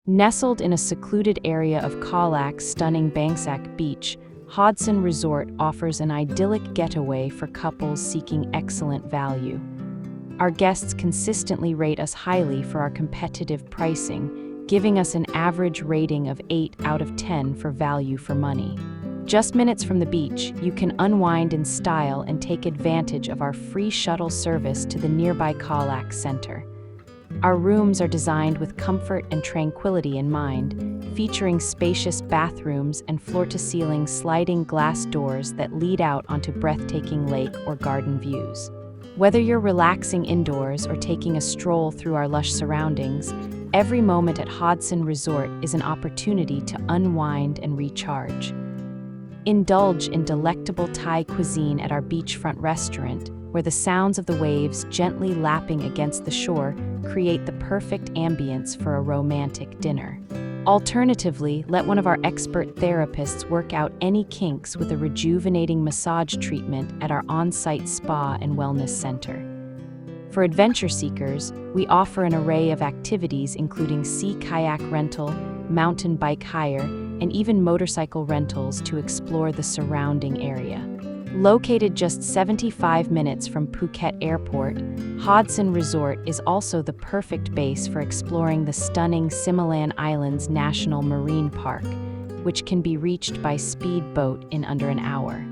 Nestled in a secluded area of Khaolak's stunning Bangsak Beach, Haadson Resort offers an idyllic getaway for couples seeking excellent value. Our guests consistently rate us highly for our competitive pricing, giving us an average rating of 8 out of 10 for value for money. Just minutes from the beach, you can unwind in style and take advantage of our free shuttle service to the nearby Khaolak Centre. Our rooms are designed with comfort and tranquility in mind, featuring spacious bathrooms and floor-to-ceiling sliding glass doors that lead out onto breathtaking lake or garden views. Whether you're relaxing indoors or taking a stroll through our lush surroundings, every moment at Haadson Resort is an opportunity to unwind and recharge. Indulge in delectable Thai cuisine at our beachfront restaurant, where the sounds of the waves gently lapping against the shore create the perfect ambience for a romantic dinner. Alternatively, let one of our expert therapists work out any kinks with a rejuvenating massage treatment at our on-site spa and wellness center. For adventure seekers, we offer an array of activities including sea kayak rental, mountain bike hire, and even motorcycle rentals to explore the surrounding area. Located just 75 minutes from Phuket Airport, Haadson Resort is also the perfect base for exploring the stunning Similan Islands National Marine Park, which can be reached by speedboat in under an hour.